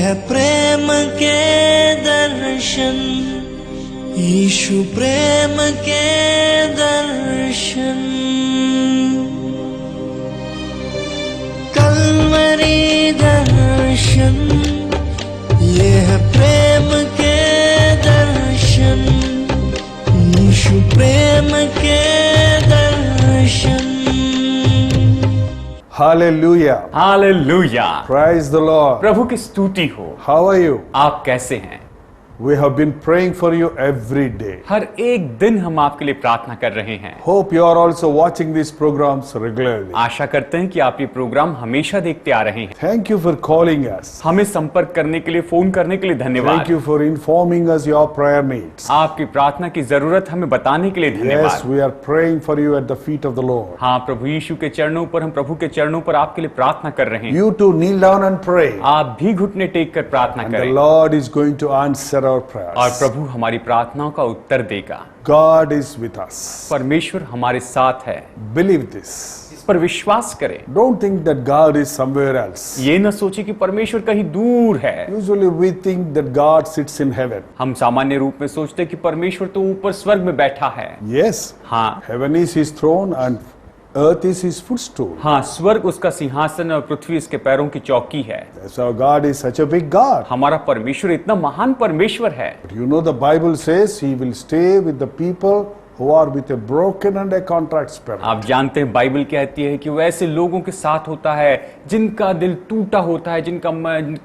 है प्रेम के दर्शन, यीशु प्रेम के दर्शन। कलवरी दर्शन, ये है प्रेम के दर्शन, यीशु प्रेम के दर्शन। Hallelujah. Hallelujah. Praise the Lord. प्रभु की स्तुति हो। How are you? आप कैसे हैं? We have been praying for you every day. हर एक दिन हम आपके लिए प्रार्थना कर रहे हैं। Hope you are also watching these programs regularly. आशा करते हैं कि आप ये प्रोग्राम हमेशा देखते आ रहे हैं। Thank you for calling us. हमें संपर्क करने के लिए, फोन करने के लिए धन्यवाद। Thank you for informing us your prayer needs. आपकी प्रार्थना की जरूरत हमें बताने के लिए Yes, धन्यवाद। we are praying for you at the feet of the Lord. हाँ, प्रभु यीशु के चरणों पर, हम प्रभु के चरणों पर आपके लिए प्रार्थना कर रहे हैं। You too kneel down and pray. आप भी घुटने टेक कर प्रार्थना And the करें Lord is going to answer our और prayers. प्रभु हमारी प्रार्थनाओं का उत्तर देगा। God is with us. परमेश्वर हमारे साथ है, Believe this. इस पर विश्वास करें। Don't think that God is somewhere else. ये न सोचे कि परमेश्वर कहीं दूर है। Usually we think that God sits in heaven. हम सामान्य रूप में सोचते हैं कि परमेश्वर तो ऊपर स्वर्ग में बैठा है। Yes. हाँ Heaven is his throne and earth is his footstool. हाँ, स्वर्ग उसका सिंहासन और पृथ्वी इसके पैरों की चौकी है। That's how God is such a big God. हमारा परमेश्वर इतना महान परमेश्वर है। But you know the Bible says he will stay with the people who are with a broken and a contrite spirit. आप जानते हैं बाइबल कहती है कि वो ऐसे लोगों के साथ होता है जिनका दिल टूटा होता है, जिनका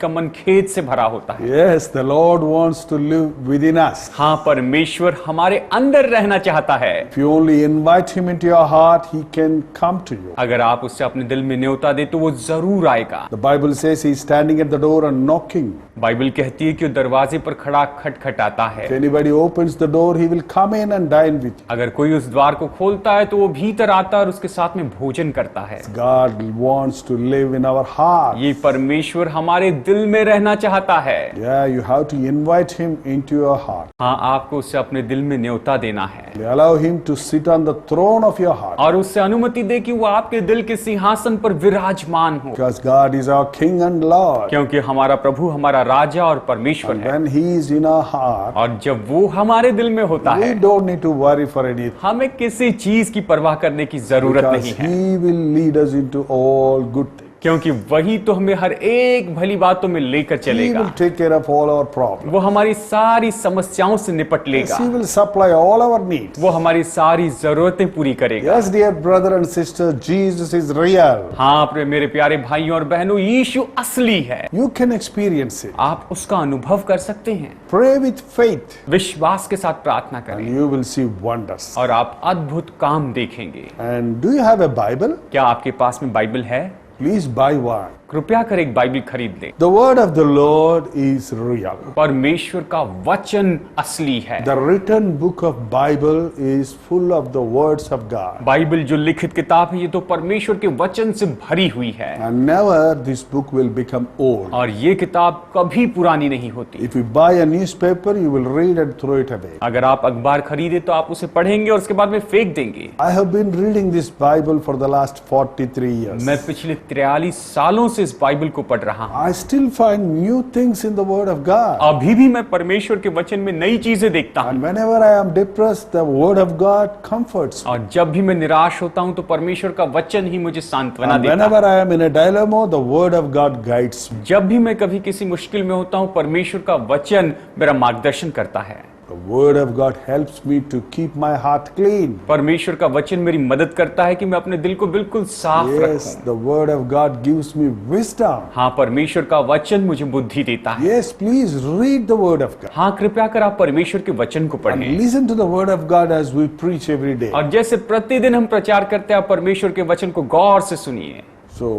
मन खेद से भरा होता है। Yes, the Lord wants to live within us. हाँ, परमेश्वर हमारे अंदर रहना चाहता है। If you only invite him into your heart, he can come to you. अगर आप उससे अपने दिल में न्योता दे तो वो जरूर आएगा। The Bible says he is standing at the door and knocking. Bible कहती है कि वो दरवाजे पर खड़ा खटखटाता है। If anybody opens the door, he will come in and dine with you. अगर कोई उस द्वार को खोलता है तो वो भीतर आता है और उसके साथ में भोजन करता है। God wants to live in our heart. ये परमेश्वर हमारे दिल में रहना चाहता है। Yeah, you have to invite him into your heart. हाँ, आपको उससे अपने दिल में न्योता देना है Allow him to sit on the throne of your heart. और उससे अनुमति दे कि वो आपके दिल के सिंहासन पर विराजमान हो, Because God is our King and Lord. क्योंकि हमारा प्रभु हमारा राजा और परमेश्वर And है। when he is in our heart, और जब वो हमारे दिल में होता we है, don't need to worry for anything. हमें किसी चीज की परवाह करने की जरूरत Because नहीं है, he will lead us into all good things. क्योंकि वही तो हमें हर एक भली बातों में लेकर He चलेगा। will take care of all our problems. वो हमारी सारी समस्याओं से निपट Yes, लेगा। he will supply all our needs. वो हमारी सारी जरूरतें पूरी करेगा। Yes, dear brother and sister, Jesus is real. हाँ मेरे प्यारे भाइयों और बहनों, यीशु असली है। You can experience it. आप उसका अनुभव कर सकते हैं। Pray with faith विश्वास के साथ प्रार्थना and करें you will see wonders. और आप अद्भुत काम देखेंगे। And do you have a Bible? क्या आपके पास में बाइबल है? Please buy one. कृपया कर एक बाइबल खरीद लें। The word of the Lord is real. परमेश्वर का वचन असली है। The written book of Bible is full of the words of God. Bible जो लिखित किताब है, ये तो परमेश्वर के वचन से भरी हुई है And never this book will become old. और ये किताब कभी पुरानी नहीं होती। If you buy a newspaper, you will read and throw it away. अगर आप अखबार खरीदे तो आप उसे पढ़ेंगे और उसके बाद में फेंक देंगे। I have been reading this Bible for the last 43 years. मैं पिछले 43 सालों से इस बाइबल को पढ़ रहा हूँ। I still find new things in the Word of God. अभी भी मैं परमेश्वर के वचन में नई चीजें देखता हूँ। And whenever I am depressed, the Word of God comforts me. और जब भी मैं निराश होता हूँ तो परमेश्वर का वचन ही मुझे सांत्वना And देता है। whenever I am in a dilemma, the Word of God guides me. जब भी मैं कभी किसी मुश्किल में होता हूँ, परमेश्वर का वचन मेरा मार्गदर्शन करता है। The Word of God helps me to keep my heart clean. परमेश्वर का वचन मेरी मदद करता है कि मैं अपने दिल को बिल्कुल साफ Yes, रखूं। the Word of God gives me wisdom. हाँ, परमेश्वर का वचन मुझे बुद्धि देता है। Yes, please read the Word of God. हाँ, कृपया कर आप परमेश्वर के वचन को And पढ़ें listen to the Word of God as we preach every day. और जैसे प्रतिदिन हम प्रचार करते हैं, आप परमेश्वर के वचन को गौर से सुनिए। So,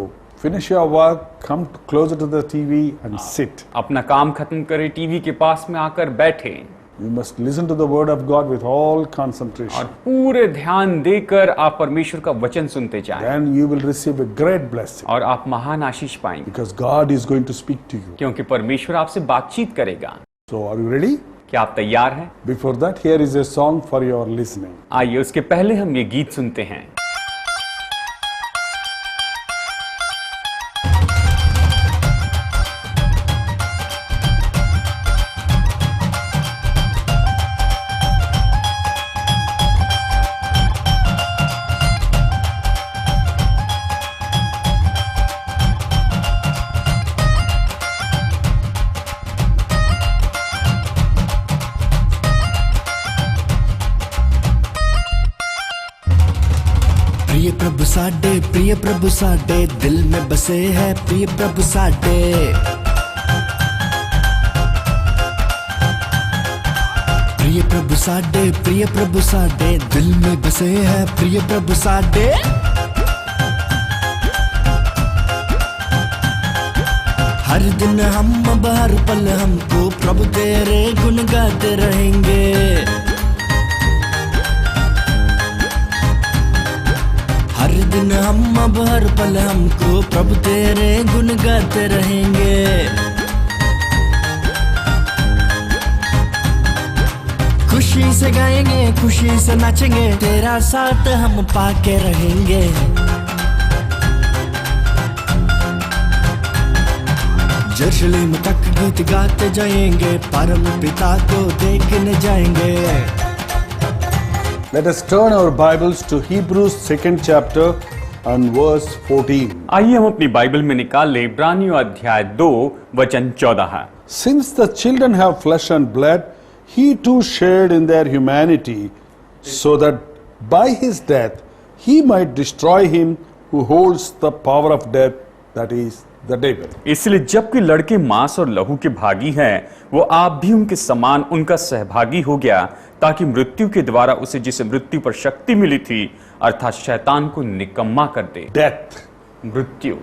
finish your work, come closer to the TV and sit. अपना काम खत्म करें, टीवी के पास में आकर बैठे You must listen to the Word of God with all और concentration. पूरे ध्यान देकर आप परमेश्वर का वचन सुनते जाएं Then you will receive a great blessing. और आप महान आशीष पाएंगे, Because God is going to speak to you. क्योंकि परमेश्वर आपसे बातचीत करेगा। So, are you ready? क्या आप तैयार हैं? Before that, here is a song for your listening. आइए उसके पहले हम ये गीत सुनते हैं। साडे प्रिय प्रभु साडे दिल में बसे है प्रिय प्रभु साडे प्रिय प्रभु साडे दिल में बसे है प्रिय प्रभु साडे हर दिन हम अब हर पल हमको प्रभु तेरे गुण गाते रहेंगे हर दिन हम अब हर पल हमको प्रभु तेरे गुण गाते रहेंगे खुशी से गाएंगे खुशी से नाचेंगे तेरा साथ हम पाके रहेंगे यरूशलेम तक गीत गाते जाएंगे परम पिता को देखने जाएंगे Let us turn our Bibles to Hebrews 2nd chapter and verse 14. आइए हम अपनी बाइबल में निकाल ले इब्रानियों अध्याय 2 वचन 14। Since the children have flesh and blood, he too shared in their humanity, so that by his death he might destroy him who holds the power of death, that is, the devil. इसलिए जबकि लड़के मांस और लहू के भागी हैं, वो आप भी उनके समान उनका सहभागी हो गया, ताकि मृत्यु के द्वारा उसे जिसे मृत्यु पर शक्ति मिली थी अर्थात शैतान को निकम्मा कर दे। Death. मृत्यु।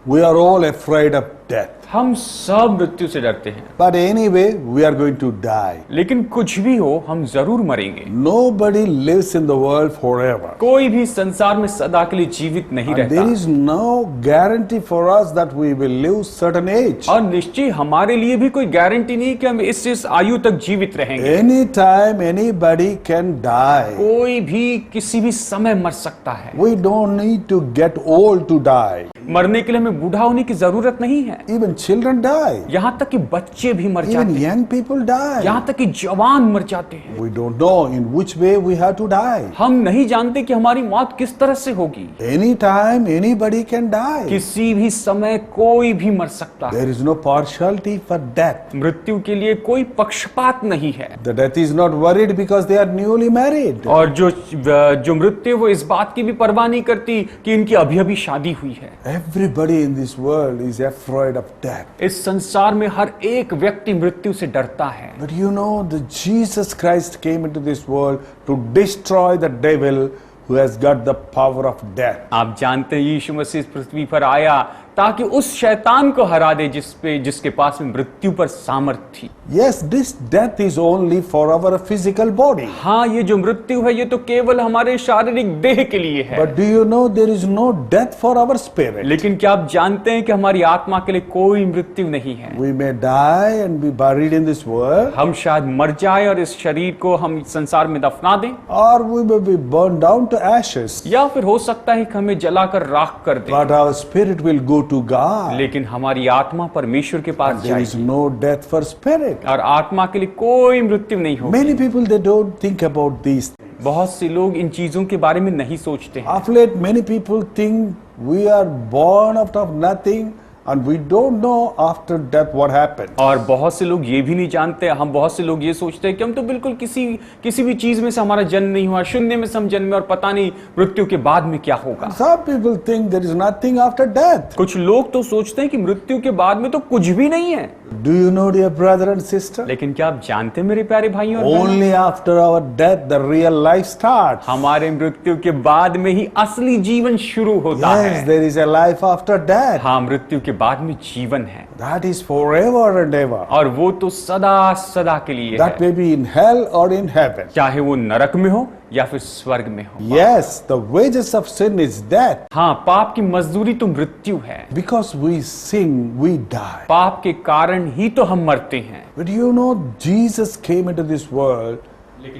We are all afraid of death. हम सब मृत्यु से डरते हैं, But anyway, we are going to die. लेकिन कुछ भी हो हम जरूर मरेंगे। Nobody lives in the world forever. कोई भी संसार में सदा के लिए जीवित नहीं And रहता there is no guarantee for us that we will live certain age. और निश्चय हमारे लिए भी कोई गारंटी नहीं कि हम इस आयु तक जीवित रहेंगे। Anytime anybody can die. कोई भी किसी भी समय मर सकता है। We don't need to get old to die. मरने के लिए हमें बूढ़ा होने की जरूरत नहीं है। Even children die. यहाँ तक कि बच्चे भी मर Even जाते हैं, young people die. यहाँ तक कि जवान मर जाते हैं। We don't know in which way we have to die. हम नहीं जानते कि हमारी मौत किस तरह से होगी। Anytime anybody can die. किसी भी समय कोई भी मर सकता है। There is no partiality for death. मृत्यु के लिए कोई पक्षपात नहीं है। The death is not worried because they are newly married. और जो मृत्यु वो इस बात की भी परवाह नहीं करती कि इनकी अभी अभी शादी हुई है। Everybody in this world is afraid of death. इस संसार में हर एक व्यक्ति मृत्यु से डरता है। But you know, the Jesus Christ came into this world to destroy the devil who has got the power of death. आप जानते हैं यीशु मसीह इस पृथ्वी पर आया ताकि उस शैतान को हरा दे जिसके पास में मृत्यु पर सामर्थ्य थी। Yes, this death is only for our physical body. हाँ, ये जो मृत्यु है ये तो केवल हमारे शारीरिक देह के लिए है। But do you know there is no death for our spirit? लेकिन क्या आप जानते हैं कि हमारी आत्मा के लिए कोई मृत्यु नहीं है। We may die and be buried in this world, हम शायद मर जाए और इस शरीर को हम संसार में दफना दें, or we may be burned down to ashes. या फिर हो सकता है कि हमें जलाकर राख कर दें। But our spirit will go to God. लेकिन हमारी आत्मा परमेश्वर के पास There is जाएगी no death for spirit. और आत्मा के लिए कोई मृत्यु नहीं होगी। Many people, they don't think about these things. बहुत से लोग इन चीजों के बारे में नहीं सोचते हैं। Of late, many people think we are born out of nothing and we don't know after death what happened. और बहुत से लोग ये भी नहीं जानते, हम बहुत से लोग ये सोचते हैं कि हम तो बिल्कुल किसी भी चीज में से हमारा जन्म नहीं हुआ, शून्य में से हम जन्मे और पता नहीं मृत्यु के बाद में क्या होगा। Some people think there is nothing after death. कुछ लोग तो सोचते हैं कि मृत्यु के बाद में तो कुछ भी नहीं है। Do you know, dear brother and sister? लेकिन क्या आप जानते हैं मेरे प्यारे भाइयों और बहनों, Only after our death the real life starts. हमारे मृत्यु के बाद में ही असली जीवन शुरू होता Yes, है। there is a life after death. हाँ, मृत्यु के बाद में जीवन है That is forever and ever. और वो तो सदा सदा के लिए That है, may be in hell or in heaven. चाहे वो नरक में हो या फिर स्वर्ग में हो। Yes, the wages of sin is death. हाँ, पाप की मजदूरी तो मृत्यु है। Because we sin, we die. पाप के कारण ही तो हम मरते हैं। But you know, Jesus came into this world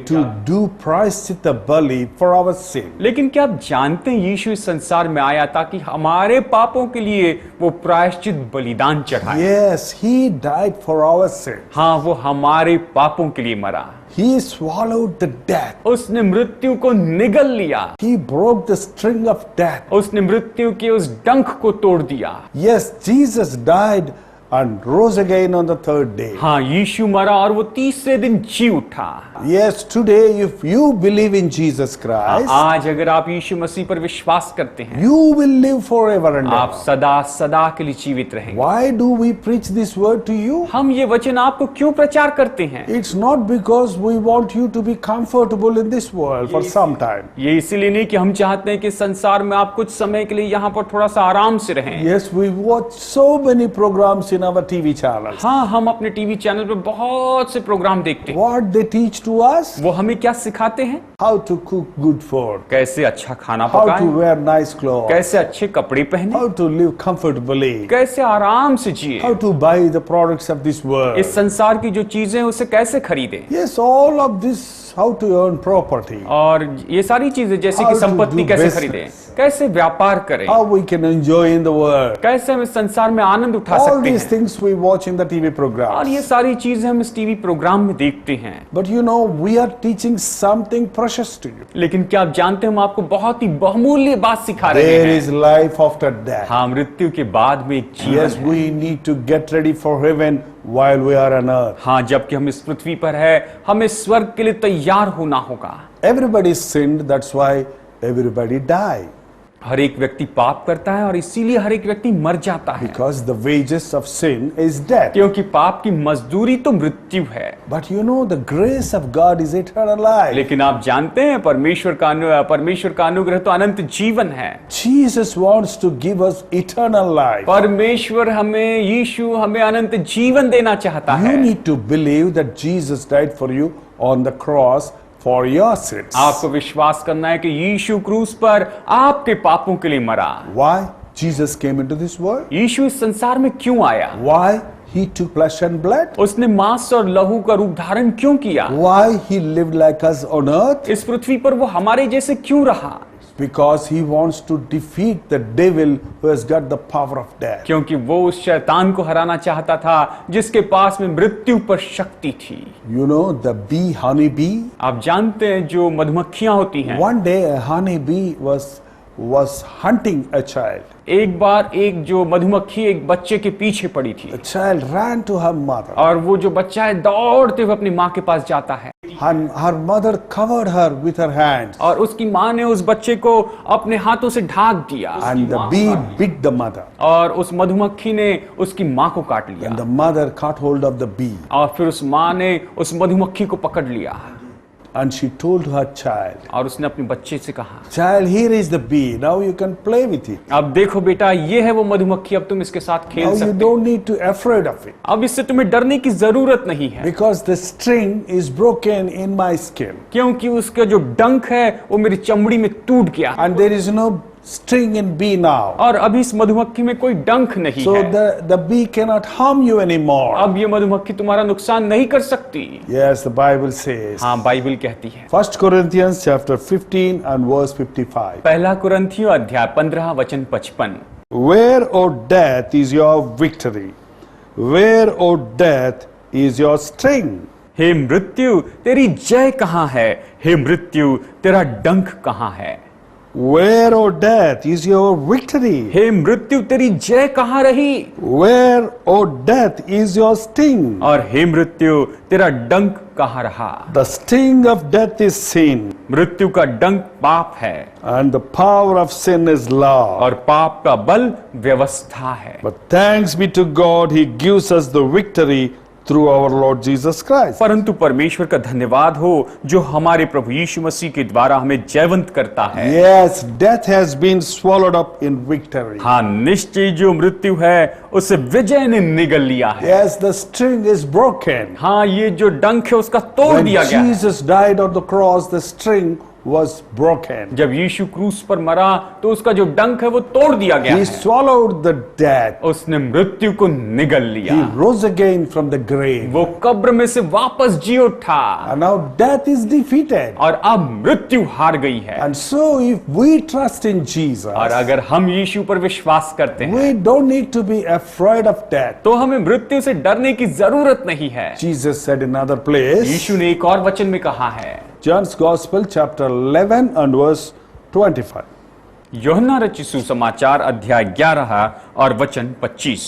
to do प्रायश्चित बलि for our sin. लेकिन क्या आप जानते हैं यीशु इस संसार में आया ताकि हमारे पापों के लिए वो प्रायश्चित बलिदान चढ़ाए। Yes, he died for our sin. हाँ, वो हमारे पापों के लिए मरा। He swallowed the death. उसने मृत्यु को निगल लिया, He broke the string of death. उसने मृत्यु के उस डंक को तोड़ दिया। Yes, Jesus died and rose again on the third day. हाँ, यीशु मरा और वो तीसरे दिन जी उठा। Yes, today if you believe in Jesus Christ, आज अगर आप यीशु मसीह पर विश्वास करते हैं, you will live forever and आप ever. सदा सदा के लिए जीवित रहेंगे। Why do we preach this word to you? हम ये वचन आपको क्यों प्रचार करते हैं? It's not because we want you to be comfortable in this world for some time. ये इसीलिए नहीं कि हम चाहते हैं कि संसार में आप कुछ समय के लिए यहाँ पर थोड़ा सा आराम से रहें। Yes, we watch so many programs in our TV channels. हाँ, हम अपने टीवी चैनल पे बहुत से प्रोग्राम देखते हैं। What they teach to us? वो हमें क्या सिखाते हैं? How to cook good food, कैसे अच्छा खाना how to पकाएं, wear nice clothes, कैसे अच्छे कपड़े पहने, how to live comfortably, कैसे आराम से जिए, how to buy the products of this world. इस संसार की जो चीजें हैं उसे कैसे खरीदें, Yes, all of this, how to earn property, और ये सारी चीजें जैसे How कि to संपत्ति do कैसे business. खरीदें, कैसे व्यापार करें, how we can enjoy in the world. कैसे हम इस संसार में आनंद उठा All सकते these हैं, things we watch in the TV और programs. ये सारी चीजें हम इस टीवी प्रोग्राम में देखते हैं। But you know, we are teaching something precious to you. लेकिन क्या आप जानते हैं हम आपको बहुत ही बहुमूल्य बात सिखा रहे There हैं। is life after death. हाँ, मृत्यु के बाद में एक जीवन Yes, है। we need to get ready for heaven while we are on earth. हाँ, जबकि हम इस पृथ्वी पर है, हमें स्वर्ग के लिए तैयार होना होगा। Everybody sinned, that's why everybody died. हर एक व्यक्ति पाप करता है और इसीलिए हर एक व्यक्ति मर जाता है, Because the wages of sin is death. क्योंकि पाप की मजदूरी तो मृत्यु है। But you know, the grace of God is eternal life. लेकिन आप जानते हैं परमेश्वर का अनुग्रह तो अनंत जीवन है। Jesus wants to give us eternal life. परमेश्वर यीशु हमें अनंत जीवन देना चाहता You है। need to believe that Jesus died for you on the cross for your sins. आपको विश्वास करना है कि यीशु क्रूस पर आपके पापों के लिए मरा। Why Jesus came into this world? यीशु इस संसार में क्यों आया? Why he took flesh and blood? उसने मांस और लहू का रूप धारण क्यों किया? Why he lived like us on earth? इस पृथ्वी पर वो हमारे जैसे क्यों रहा? Because he wants to defeat the devil who has got the power of death. क्योंकि वो उस शैतान को हराना चाहता था जिसके पास में मृत्यु पर शक्ति थी। You know, the bee, honey bee? आप जानते हैं जो मधुमक्खियां होती हैं, One day a honey bee was hunting a child. एक बार एक जो मधुमक्खी एक बच्चे के पीछे पड़ी थी, The child ran to her mother. और वो जो बच्चा है दौड़ते हुए अपनी माँ के पास जाता है, Her mother covered her with her hands. और उसकी माँ ने उस बच्चे को अपने हाथों से ढाक दिया, And the bee bit the mother. और उस मधुमक्खी ने उसकी माँ को काट लिया, And the mother caught hold of the bee. और फिर उस माँ ने उस मधुमक्खी को पकड़ लिया, And she told her child, और उसने अपने बच्चे से कहा, Child, here is the bee. Now you can play with it. अब देखो बेटा, ये है वो मधुमक्खी, अब तुम इसके साथ Now खेल you सकते हो। don't need to afraid of it. अब इससे तुम्हें डरने की जरूरत नहीं है, Because the string is broken in my skin. क्योंकि उसका जो डंक है वो मेरी चमड़ी में टूट गया, And there is no string in bee now. और अभी इस मधुमक्खी में कोई डंक नहीं So है। the bee cannot harm you anymore. अब ये मधुमक्खी तुम्हारा नुकसान नहीं कर सकती। Yes, the Bible says. हाँ, बाइबल कहती है। 1 Corinthians chapter 15 and verse 55. पहला कुरिन्थियों अध्याय 15 वचन 55। Where, O death, is your victory? Where, O death, is your sting? हे मृत्यु, तेरी जय कहाँ है? हे मृत्यु, तेरा डंक कहाँ है? Where, O death, is your victory? हे मृत्यु, तेरी जय कहाँ रही? Where, O death, is your sting? और हे मृत्यु, तेरा डंक कहाँ रहा? The sting of death is sin, मृत्यु का डंक पाप है, and the power of sin is law. और पाप का बल व्यवस्था है। But thanks be to God, He gives us the victory through our Lord Jesus Christ. परंतु परमेश्वर का धन्यवाद हो जो हमारे प्रभु यीशु मसीह के द्वारा हमें जयवंत करता है। Yes, death has been swallowed up in victory. हाँ, निश्चय जो मृत्यु है उसे विजय ने निगल लिया है। Yes, the string is broken. हाँ, ये जो डंक है उसका तोड़ When दिया गया है। Jesus died on the cross, the string was broken. जब यीशु क्रूस पर मरा तो उसका जो डंक है वो तोड़ दिया गया He है। swallowed the death. उसने मृत्यु को निगल लिया, He rose again from the grave. वो कब्र में से वापस जी उठा, And now death is defeated. और अब मृत्यु हार गई है। And so if we trust in Jesus, और अगर हम यीशु पर विश्वास करते हैं we don't need to be afraid of death. तो हमें मृत्यु से डरने की जरूरत नहीं है। Jesus said in another place, यीशु ने एक और वचन में कहा है, John's Gospel chapter 11 and verse 25. यूहन्ना रचित सुसमाचार अध्याय 11 और वचन 25।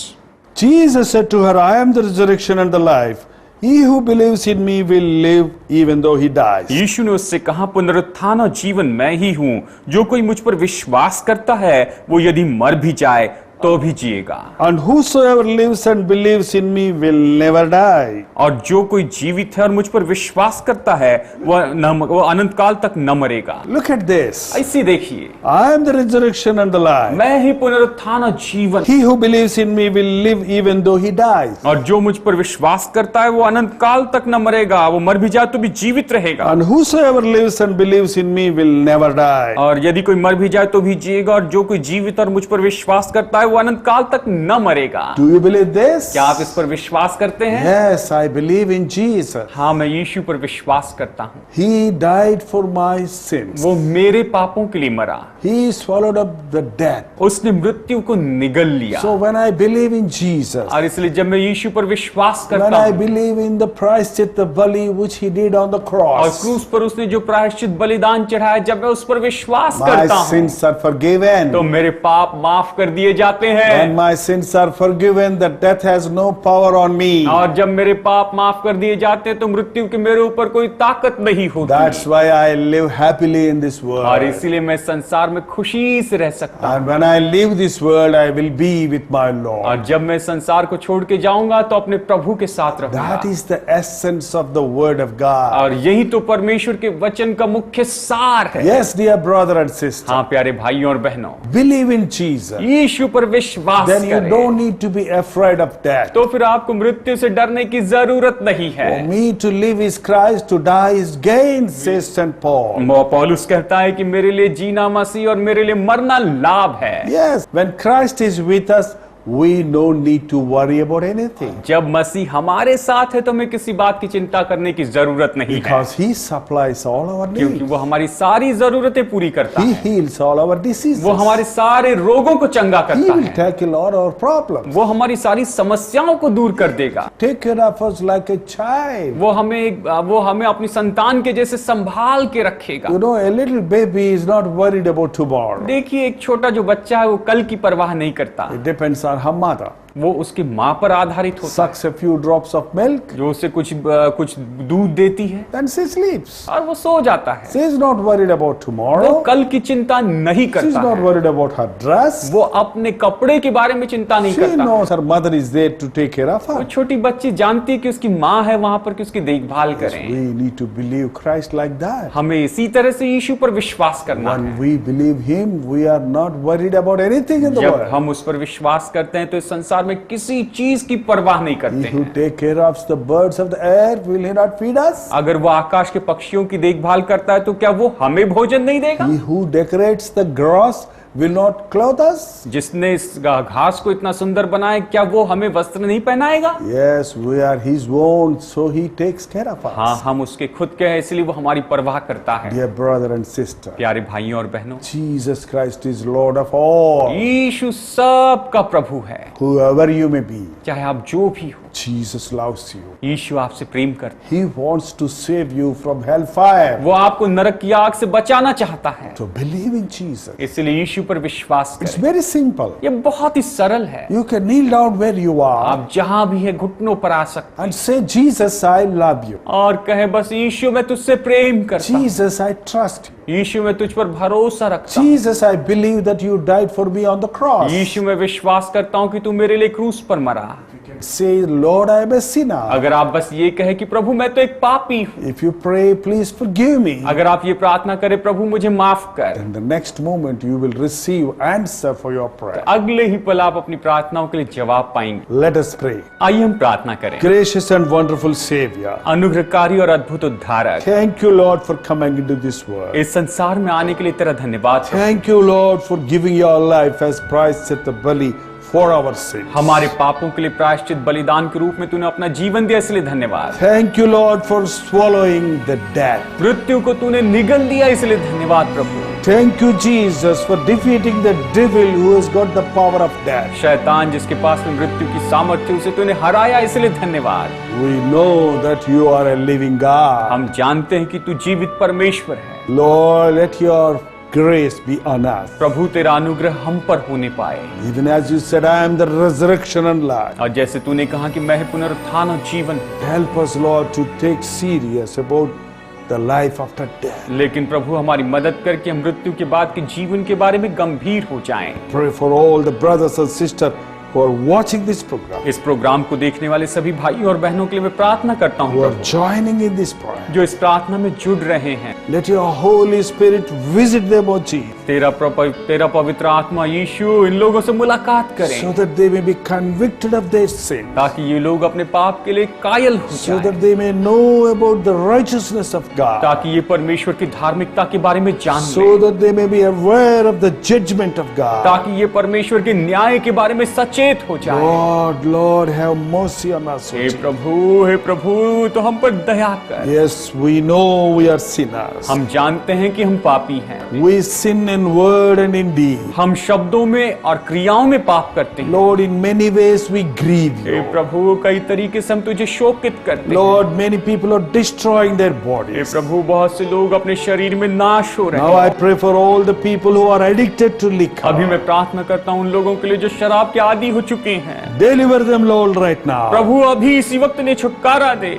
Jesus said to her, I am the resurrection and the life. He who believes in me will live even though he dies. यीशु ने उससे कहा, पुनरुत्थान और जीवन मैं ही हूं, जो कोई मुझ पर विश्वास करता है वो यदि मर भी जाए तो भी जिएगा। And whosoever lives and believes in me will never die. और जो कोई जीवित है और मुझ पर विश्वास करता है वो अनंत काल तक न मरेगा। Look at this. ऐसे देखिए, I am the resurrection and the life. मैं ही पुनरुत्थान और जीवन, He who believes in me will live even though he dies. और जो मुझ पर विश्वास करता है वो अनंत काल तक न मरेगा, वो मर भी जाए तो भी जीवित रहेगा। And whosoever lives and believes in me will never die. और यदि कोई मर भी जाए तो भी जिएगा, और जो कोई जीवित और मुझ पर विश्वास करता है वो अनंत काल तक न मरेगा। Do you believe this? क्या आप इस पर विश्वास करते हैं? Yes, I believe in Jesus. हाँ, मैं यीशु पर विश्वास करता हूँ। He died for my sins. वो मेरे पापों के लिए मरा, He swallowed up the death. उसने मृत्यु को निगल लिया। So when I believe in Jesus, और इसलिए जब मैं यीशु पर विश्वास when करता I हूँ believe in the प्रायश्चित बलि which he did on the और cross, क्रूस पर उसने जो प्रायश्चित बलिदान चढ़ाया, जब मैं उस पर विश्वास my करता हूँ sins are forgiven. तो मेरे पाप माफ कर दिए जाते हैं। When my sins are forgiven, the death has no power on me. और जब मेरे पाप माफ कर दिए जाते हैं तो मृत्यु के मेरे ऊपर कोई ताकत नहीं होती। That's why I live happily in this और world. इसीलिए मैं संसार में खुशी से रह सकता हूँ। And when I leave this world, I will be with my Lord. और जब मैं संसार को छोड़ के जाऊंगा तो अपने प्रभु के साथ रहूंगा। That is the essence of the word of God. और यही तो परमेश्वर के वचन का मुख्य सार है। Yes, dear brother and sister. हाँ प्यारे भाइयों और बहनों, Believe in Jesus. यीशु पर विश्वास Then you करें, don't need to be afraid of death. तो फिर आपको मृत्यु से डरने की जरूरत नहीं है। For me to live is Christ, to die is gain, says St. Paul. पौलुस कहता है कि मेरे लिए जीना मसीह और मेरे लिए मरना लाभ है। Yes, when Christ is with us, we no need to worry about anything. जब मसीह हमारे साथ है तो हमें किसी बात की चिंता करने की जरूरत नहीं है, Because He supplies all our क्योंकि needs. वो हमारी सारी जरूरतें पूरी करता He है। heals all our diseases. वो हमारे सारे रोगों को चंगा He करता will है। tackle all our problems. वो हमारी सारी समस्याओं को दूर कर देगा। Take care of us like a child. वो हमें अपनी संतान के जैसे संभाल के रखेगा। You know, a little baby is not worried about tomorrow. देखिए, एक छोटा जो बच्चा है वो कल की परवाह नहीं करता, It depends on her mother. वो उसकी माँ पर आधारित होता है, Sucks a few drops of milk, जो उसे कुछ दूध देती है then she sleeps. और वो सो जाता है। She is not worried about वो tomorrow. कल की चिंता नहीं She is करता not है, worried about her dress. वो अपने कपड़े के बारे में चिंता नहीं She करता। knows her mother is there to take care of वो her. छोटी बच्ची जानती है कि उसकी माँ है वहां पर कि उसकी देखभाल करें। We need to believe Christ like that. हमें इसी तरह से यीशु पर विश्वास करना When है। we believe Him, we are not worried about anything in the जब world. हम उस पर विश्वास करते हैं तो इस संसार में किसी चीज की परवाह नहीं करते He who हैं। take care of the birds of the air, will He not feed us? अगर वो आकाश के पक्षियों की देखभाल करता है तो क्या वो हमें भोजन नहीं देगा? He who decorates the grass, will not clothe us? जिसने इस घास को इतना सुंदर बनाया, क्या वो हमें वस्त्र नहीं पहनाएगा? Yes, we are His own, so He takes care of us. हाँ, हम उसके खुद के हैं, इसलिए वो हमारी परवाह करता है। Dear brother and sister, प्यारे भाइयों और बहनों, Jesus Christ is Lord of all. यीशु सबका प्रभु है। Whoever you may be, चाहे आप जो भी हो, Jesus loves you. यीशु आपसे प्रेम करता He wants to save you from hellfire. है। वो आपको नरक की आग से बचाना चाहता है, So believe in Jesus. इसलिए यीशु पर विश्वास It's करें। very simple. ये बहुत ही सरल है। You can kneel down where you are आप जहां भी है घुटनों पर आ सकते and say, Jesus, I love you. और कहे, बस यीशु मैं तुझसे प्रेम करता हूं, Jesus, I trust you. यीशु मैं तुझ पर भरोसा रखता हूं, Jesus, I believe that you died for me on the cross. यीशु मैं विश्वास करता हूं कि तू मेरे लिए क्रूस पर मरा। Say, Lord, I am a sinner. अगर आप बस ये कहे कि प्रभु मैं तो एक पापी हूं, If you pray, please forgive me. अगर आप ये प्रार्थना करें, प्रभु मुझे माफ कर, In the next moment, you will receive answer for your prayer. अगले ही पल आप अपनी प्रार्थनाओं के लिए जवाब पाएंगे। Let us pray. आइए हम प्रार्थना करें। Gracious and wonderful Savior, अनुग्रहकारी और अद्भुत उद्धारक, thank you, Lord, for coming into this world. इस संसार में आने के लिए तेरा धन्यवाद है। Thank you, Lord, for giving your life as price at the bali for our sins. हमारे पापों के लिए प्रायश्चित बलिदान के रूप में तूने अपना जीवन दिया, इसलिए धन्यवाद। Thank you, Lord, for swallowing the death. मृत्यु को तूने निगल दिया, इसलिए धन्यवाद प्रभु। Thank you, Jesus, for defeating the devil who has got the power of death. शैतान जिसके पास में मृत्यु की सामर्थ्य, उसे तूने हराया, इसलिए धन्यवाद। We know that you are a living God. हम जानते हैं कि तू जीवित परमेश्वर है। Lord, let your grace be on us. प्रभु तेरा अनुग्रह हम पर होने पाए। Even as you said, I am the resurrection and life. और जैसे तूने कहा कि मैं पुनरुत्थान और जीवन हूं। Help us, Lord, to take serious about the life after death. लेकिन प्रभु हमारी मदद करके हम मृत्यु के बाद के जीवन के बारे में गंभीर हो जाएं। Pray for all the brothers and sisters who are watching this program, इस प्रोग्राम को देखने वाले सभी भाई और बहनों के लिए मैं प्रार्थना करता who हूँ are joining in this prayer. जो इस प्रार्थना में जुड़ रहे हैं। Let your Holy Spirit visit them, O Jesus, तेरा पवित्र आत्मा यीशु इन लोगों से मुलाकात करे, so that they may be convicted of their sin, ताकि ये लोग अपने पाप के लिए कायल हो so जाएं, that they may know about the righteousness of God, ताकि ये परमेश्वर की धार्मिकता के बारे में जान so लें, that they may be aware of the judgment of God. ताकि ये परमेश्वर के न्याय के बारे में सचेत हो जाए। Lord, Lord, have mercy on us, O hey Jesus. प्रभु तो हम पर दया कर। Yes, we know we are sinners. हम जानते हैं कि हम पापी हैं। We sin in word and in deed. हम शब्दों में और क्रियाओं में पाप करते हैं। Lord, in many ways we grieve hey you. प्रभु कई तरीके से हम तुझे शोकित करते हैं। Lord, many people are destroying their hey bodies. प्रभु बहुत से लोग अपने शरीर में नाश हो रहे Now I हैं। pray for all the people who are addicted to liquor. अभी मैं प्रार्थना करता हूँ उन लोगों के लिए जो शराब के आदी हो चुके हैं। Deliver them, Lord, right now. प्रभु अभी इसी वक्त इन्हें छुटकारा दे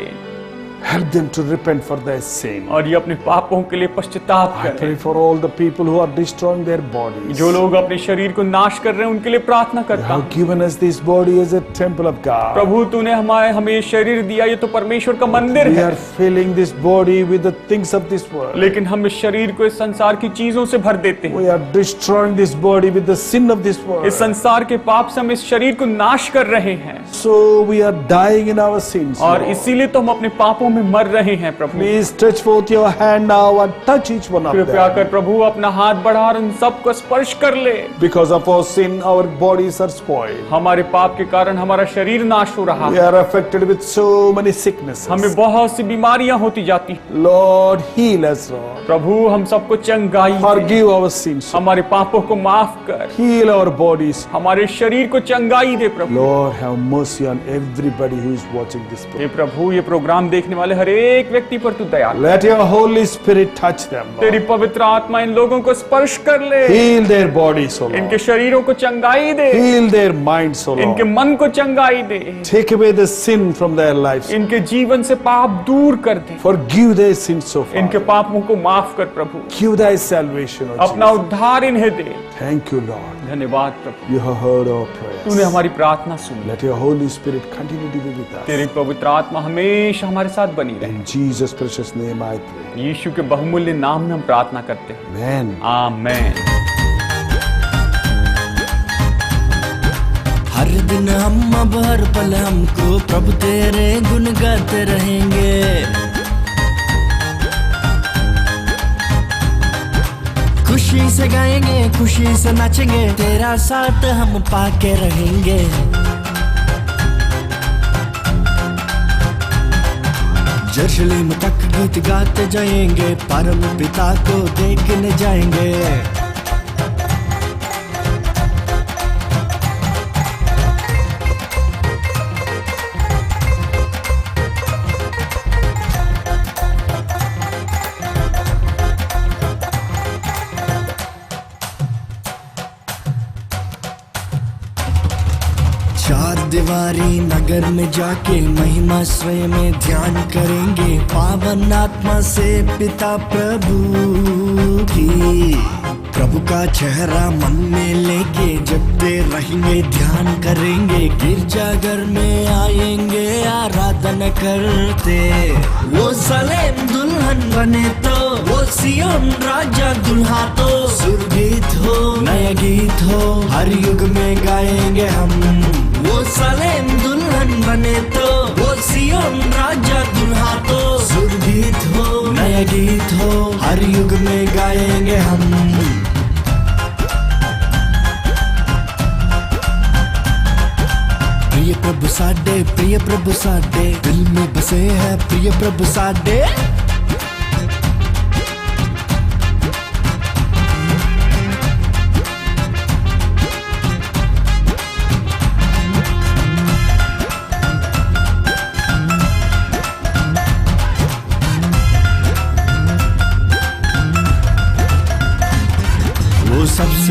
Help them to repent for their sin. और ये अपने पापों के लिए पश्चाताप I करें। pray for all the people who are destroying their bodies. जो लोग अपने शरीर को नाश कर रहे हैं उनके लिए प्रार्थना You करता have हूँ। given us this body as a temple of God. प्रभु तूने हमें शरीर दिया, ये तो परमेश्वर का मंदिर We है, are filling this body with the things of this world. लेकिन हम इस शरीर को इस संसार की चीजों से भर देते हैं। We are destroying this body with the sin of this world. इस संसार के पाप से हम इस शरीर को नाश कर रहे हैं So we are dying in our sins. और Lord. इसीलिए तो हम अपने पापों में मर रहे हैं। प्रभु Please stretch forth your hand now and touch each one of कृपया them. कर प्रभु अपना हाथ बढ़ा और उन सबको स्पर्श कर ले। Because of our sin, our bodies are spoiled. हमारे पाप के कारण हमारा शरीर नाश हो रहा We है, are affected with so many sicknesses. हमें बहुत सी बीमारियां होती जाती हैं। Lord, heal us, Lord. प्रभु हम सबको चंगाई दे। Forgive our sins. हमारे पापों को माफ कर, Heal our bodies. हमारे शरीर को चंगाई दे। प्रभु Lord, have mercy on everybody who is watching this hey program. प्रभु ये प्रोग्राम देखने वाले हर एक व्यक्ति पर तू दया कर। Let your Holy Spirit touch them, तेरी Lord. पवित्र आत्मा इन लोगों को स्पर्श कर ले, Heal their bodies, O इनके Lord. शरीरों को चंगाई दे, Heal their minds, O इनके Lord. मन को चंगाई दे, Take away the sin from their lives. इनके जीवन से पाप दूर कर दे, Forgive their sins so far. इनके पापों को माफ कर। प्रभु Give thy salvation, O अपना Jesus. उद्धार इन्हें दे। Thank you, Lord. धन्यवाद प्रभु, You have heard our तूने prayers. हमारी प्रार्थना सुनी। Let your Holy Spirit continue to be with us. तेरी पवित्र आत्मा हमेशा हमारे साथ बनी रहे। In Jesus' precious name I pray. यीशु के बहुमूल्य नाम में हम प्रार्थना करते हैं, Amen. आमेन। हर दिन हम अब हर पल हमको प्रभु तेरे गुण गाते रहेंगे। खुशी से गाएंगे, खुशी से नाचेंगे, तेरा साथ हम पाके रहेंगे। यरूशलेम तक गीत गाते जाएंगे, परम पिता को देखने जाएंगे। चार दीवारी नगर में जाके महिमा स्वयं में ध्यान करेंगे, पावन आत्मा से पिता प्रभु की। प्रभु का चेहरा मन में लेके जपते रहेंगे, ध्यान करेंगे, गिरजाघर में आएंगे आराधना करते। वो सलेम दुल्हन बने तो वो सियोन राजा दुल्हा तो सुरगीत हो नया गीत हो हर युग में गाएंगे हम। वो सलेम दुल्हन बने तो वो सियोन राजा दुल्हा तो सुरगीत हो नया गीत हो हर युग में गाएंगे हम। प्रिय प्रभु साडे दिल में बसे है प्रिय प्रभु साडे।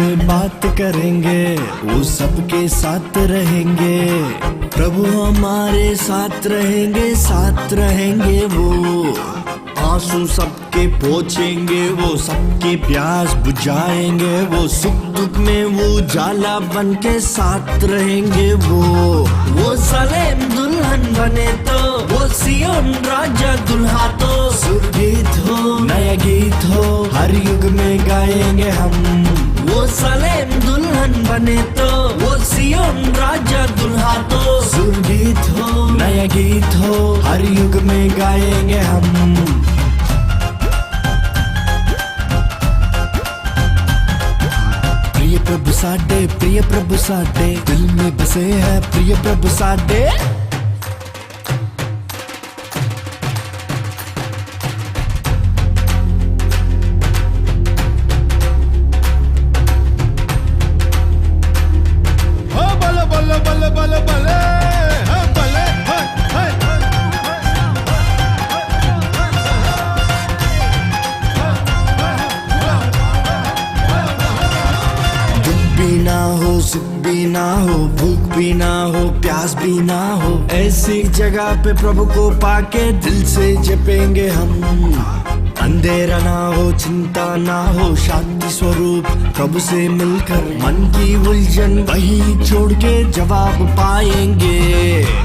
से बात करेंगे, वो सबके साथ रहेंगे। प्रभु हमारे साथ रहेंगे वो। आंसू सबके पोंछेंगे, वो सबकी प्यास बुझाएंगे। वो सुख दुख में वो जाला बन के साथ रहेंगे वो सलेम दुल्हन बने तो, वो सियोन राजा दुल्हा तो। सुरगीत हो, नया गीत हो, हर युग में गाएंगे हम। वो सलेम दुल्हन बने तो, वो सियोन राजा दुल्हा तो। सुरगीत हो, नया गीत हो, हर युग में गाएंगे हम। प्रिय प्रभु साडे दिल में बसे है। प्रिय प्रभु साडे सुख भी ना हो, भूख भी ना हो, प्यास भी ना हो। ऐसी जगह पे प्रभु को पाके दिल से जपेंगे हम। अंधेरा ना हो, चिंता ना हो, शांति स्वरूप प्रभु से मिलकर मन की उलझन वही छोड़ के जवाब पाएंगे।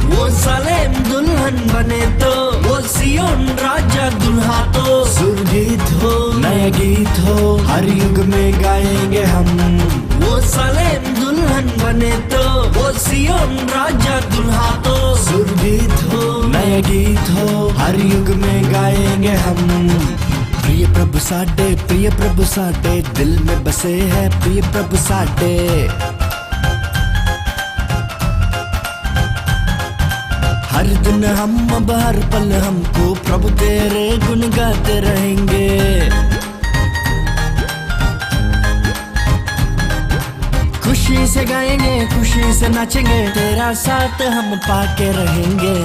वो सलेम दुल्हन बने तो, वो सियोन राजा दुल्हा तो। सुरगीत हो, नया गीत हो, हर युग में गाएंगे हम। वो सलेम दुल्हन बने तो, वो सियोन राजा दुल्हा तो। सुरगीत हो, नया गीत हो, हर युग में गाएंगे हम। प्रिय प्रभु साडे दिल में बसे है। प्रिय प्रभु साडे हर दिन हम, अब हर पल हमको प्रभु तेरे गुण गाते रहेंगे। खुशी से गाएंगे, खुशी से नाचेंगे, तेरा साथ हम पाके रहेंगे।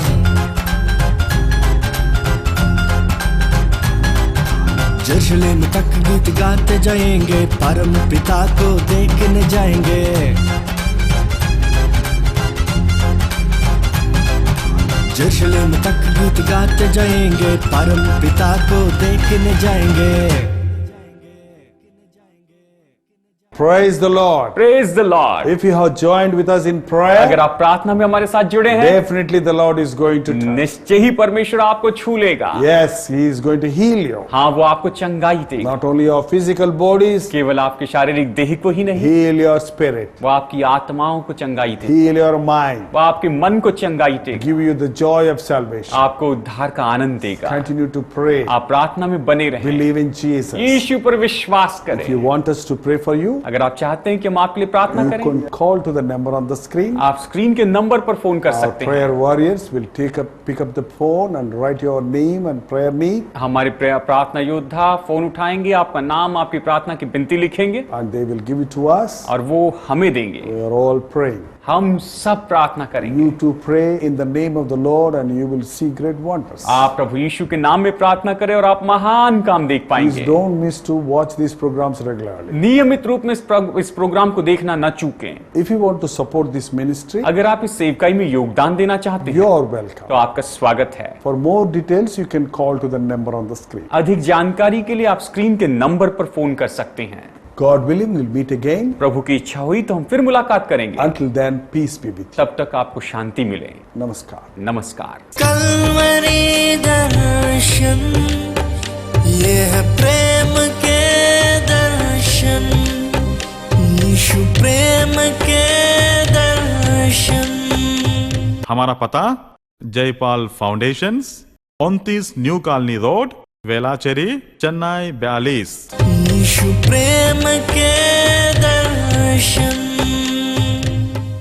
यरूशलेम तक गीत गाते जाएंगे, परम पिता को देखने जाएंगे। यरूशलेम तक गीत गाते जाएंगे, परम पिता को देखने जाएंगे। Praise the Lord. Praise the Lord. If you have joined with us in prayer, अगर आप प्रार्थना में हमारे साथ जुड़े हैं, definitely the Lord is going to touch. निश्चय ही परमेश्वर आपको छू लेगा। Yes, He is going to heal you. हाँ, वो आपको चंगाई देगा। Not only your physical bodies, केवल आपके शारीरिक देह को ही नहीं, heal your spirit, वो आपकी आत्माओं को चंगाई देगा। heal your mind, वो आपके मन को चंगाई देगा, give you the joy of salvation. आपको उद्धार का आनंद देगा। Continue to pray. आप प्रार्थना में बने रहें, Believe in Jesus. यीशु पर विश्वास If you करें। want us to pray for you, अगर आप चाहते हैं कि हम आपके लिए प्रार्थना you करें, can call to the number on the screen. आप स्क्रीन के नंबर पर फोन कर Our सकते हैं। prayer warriors will pick up the phone and write your name and prayer need, हमारे प्रार्थना योद्धा फोन उठाएंगे, आपका नाम, आपकी प्रार्थना की विनती लिखेंगे and they will give it to us. और वो हमें देंगे। We are all praying. हम सब प्रार्थना करेंगे। You to pray in the name of the Lord and you will see great wonders. आप प्रभु यीशु के नाम में प्रार्थना करें और आप महान काम देख Please पाएंगे। don't miss to watch these programs regularly. नियमित रूप में इस प्रोग्राम को देखना न चूकें। If you want to support this ministry, अगर आप इस सेवकाई में योगदान देना चाहते हैं you are welcome. तो आपका स्वागत है। For more details, you can call to the number on the screen. अधिक जानकारी के लिए आप स्क्रीन के नंबर पर फोन कर सकते हैं। God willing, we'll meet again. प्रभु की इच्छा हुई तो हम फिर मुलाकात करेंगे। Until then, peace be with you. तब तक आपको शांति मिले। Namaskar. नमस्कार। कल्वरी दर्शन, ये है प्रेम के दर्शन, यीशु प्रेम के दर्शन। हमारा पता Jaipal foundations 29 new colony road, Velachery, Chennai 42। यीशु प्रेम के दर्शन।